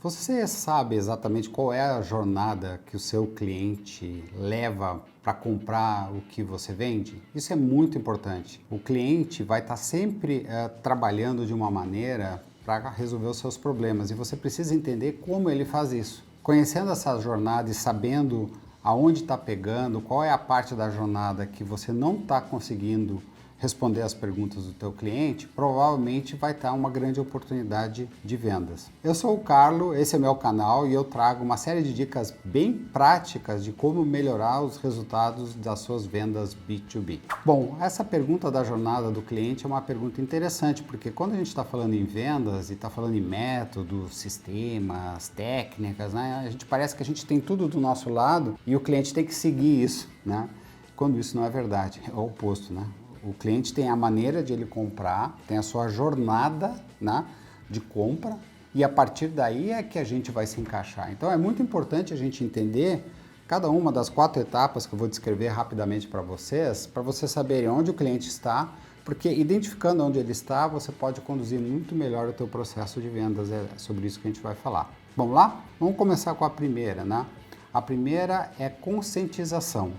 Você sabe exatamente qual é a jornada que o seu cliente leva para comprar o que você vende? Isso é muito importante. O cliente vai estar sempre trabalhando de uma maneira para resolver os seus problemas e você precisa entender como ele faz isso. Conhecendo essa jornada e sabendo aonde está pegando, qual é a parte da jornada que você não está conseguindo responder as perguntas do teu cliente, provavelmente vai estar uma grande oportunidade de vendas. Eu sou o Carlo, esse é meu canal e eu trago uma série de dicas bem práticas de como melhorar os resultados das suas vendas B2B. Bom, essa pergunta da jornada do cliente é uma pergunta interessante, porque quando a gente está falando em vendas e está falando em métodos, sistemas, técnicas, né, a gente parece que a gente tem tudo do nosso lado e o cliente tem que seguir isso, né? Quando isso não é verdade, é o oposto, né? O cliente tem a maneira de ele comprar, tem a sua jornada, né, de compra e a partir daí é que a gente vai se encaixar. Então é muito importante a gente entender cada uma das 4 etapas que eu vou descrever rapidamente para vocês saberem onde o cliente está, porque identificando onde ele está, você pode conduzir muito melhor o teu processo de vendas. É sobre isso que a gente vai falar. Vamos lá? Vamos começar com a primeira, né? A primeira é conscientização.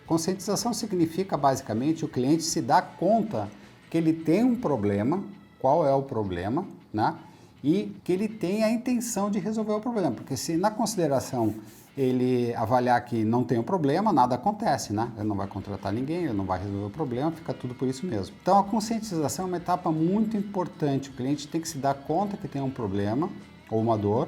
Conscientização significa basicamente o cliente se dar conta que ele tem um problema, qual é o problema, né? E que ele tem a intenção de resolver o problema, porque se na consideração ele avaliar que não tem o problema, nada acontece, né? Ele não vai contratar ninguém, ele não vai resolver o problema, fica tudo por isso mesmo. Então a conscientização é uma etapa muito importante, o cliente tem que se dar conta que tem um problema ou uma dor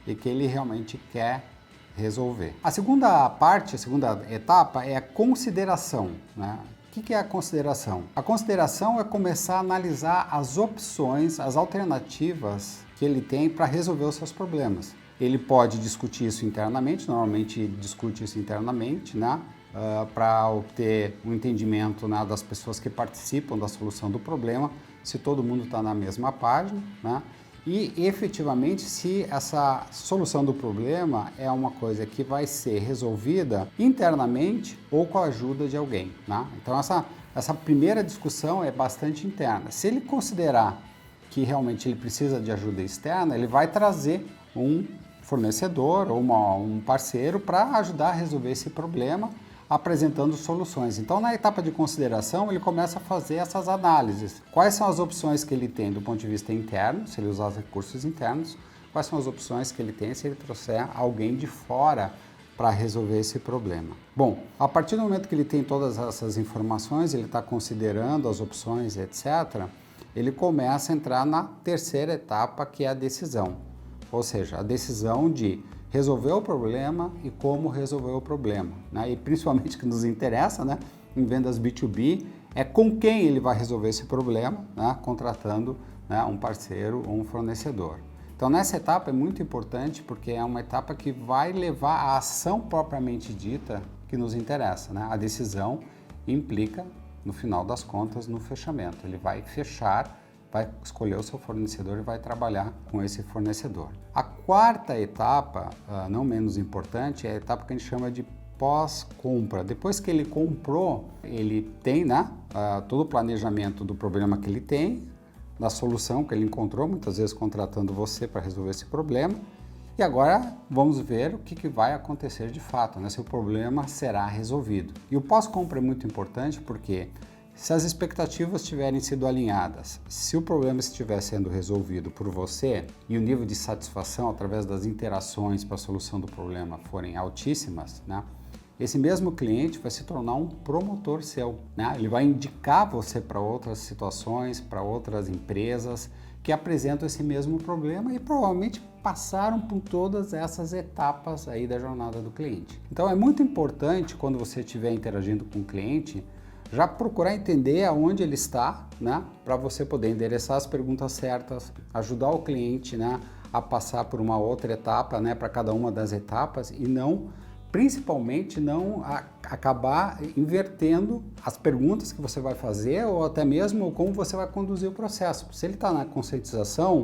e que ele realmente quer resolver. A segunda parte, a segunda etapa é a consideração, né? O que é a consideração? A consideração é começar a analisar as opções, as alternativas que ele tem para resolver os seus problemas. Ele pode discutir isso internamente, normalmente discute isso internamente, né? Para obter um entendimento, né, das pessoas que participam da solução do problema, se todo mundo está na mesma página, né? E efetivamente se essa solução do problema é uma coisa que vai ser resolvida internamente ou com a ajuda de alguém, né? Então essa primeira discussão é bastante interna. Se ele considerar que realmente ele precisa de ajuda externa, ele vai trazer um fornecedor ou um parceiro para ajudar a resolver esse problema, apresentando soluções. Então, na etapa de consideração, ele começa a fazer essas análises. Quais são as opções que ele tem do ponto de vista interno, se ele usar os recursos internos, quais são as opções que ele tem se ele trouxer alguém de fora para resolver esse problema. Bom, a partir do momento que ele tem todas essas informações, ele está considerando as opções, etc., ele começa a entrar na terceira etapa, que é a decisão. Ou seja, a decisão de resolver o problema e como resolver o problema, né? E principalmente que nos interessa, né, em vendas B2B, é com quem ele vai resolver esse problema, né, contratando, né, um parceiro ou um fornecedor. Então nessa etapa é muito importante porque é uma etapa que vai levar à ação propriamente dita que nos interessa, né? A decisão implica, no final das contas, no fechamento. Ele vai fechar, vai escolher o seu fornecedor e vai trabalhar com esse fornecedor. A quarta etapa, não menos importante, é a etapa que a gente chama de pós-compra. Depois que ele comprou, ele tem, né, todo o planejamento do problema que ele tem, da solução que ele encontrou, muitas vezes contratando você para resolver esse problema. E agora vamos ver o que vai acontecer de fato, né, se o problema será resolvido. E o pós-compra é muito importante porque se as expectativas tiverem sido alinhadas, se o problema estiver sendo resolvido por você e o nível de satisfação através das interações para a solução do problema forem altíssimas, né, esse mesmo cliente vai se tornar um promotor seu, né? Ele vai indicar você para outras situações, para outras empresas que apresentam esse mesmo problema e provavelmente passaram por todas essas etapas aí da jornada do cliente. Então é muito importante quando você estiver interagindo com o cliente, já procurar entender aonde ele está, né, para você poder endereçar as perguntas certas, ajudar o cliente, né, a passar por uma outra etapa, né, para cada uma das etapas e principalmente não acabar invertendo as perguntas que você vai fazer ou até mesmo como você vai conduzir o processo. Se ele está na conscientização,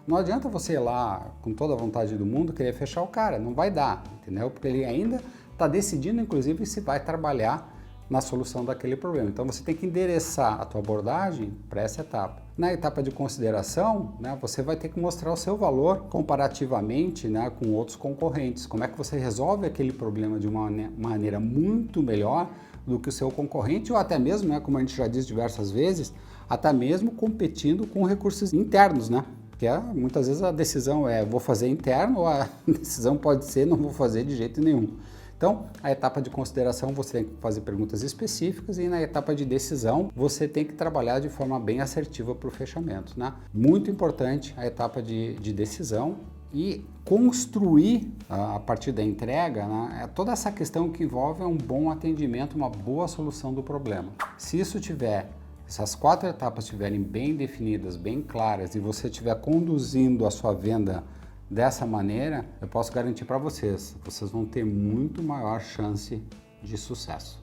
não adianta você ir lá com toda a vontade do mundo querer fechar o cara, não vai dar, entendeu? Porque ele ainda está decidindo, inclusive, se vai trabalhar na solução daquele problema. Então você tem que endereçar a tua abordagem para essa etapa. Na etapa de consideração, né, você vai ter que mostrar o seu valor comparativamente, né, com outros concorrentes. Como é que você resolve aquele problema de uma maneira muito melhor do que o seu concorrente, ou até mesmo, né, como a gente já disse diversas vezes, até mesmo competindo com recursos internos, né? Que muitas vezes a decisão é vou fazer interno, ou a decisão pode ser não vou fazer de jeito nenhum. Então, a etapa de consideração você tem que fazer perguntas específicas e na etapa de decisão você tem que trabalhar de forma bem assertiva para o fechamento, né? Muito importante a etapa de decisão e construir a partir da entrega, né, é toda essa questão que envolve um bom atendimento, uma boa solução do problema. Se essas 4 etapas estiverem bem definidas, bem claras e você estiver conduzindo a sua venda dessa maneira, eu posso garantir para vocês vão ter muito maior chance de sucesso.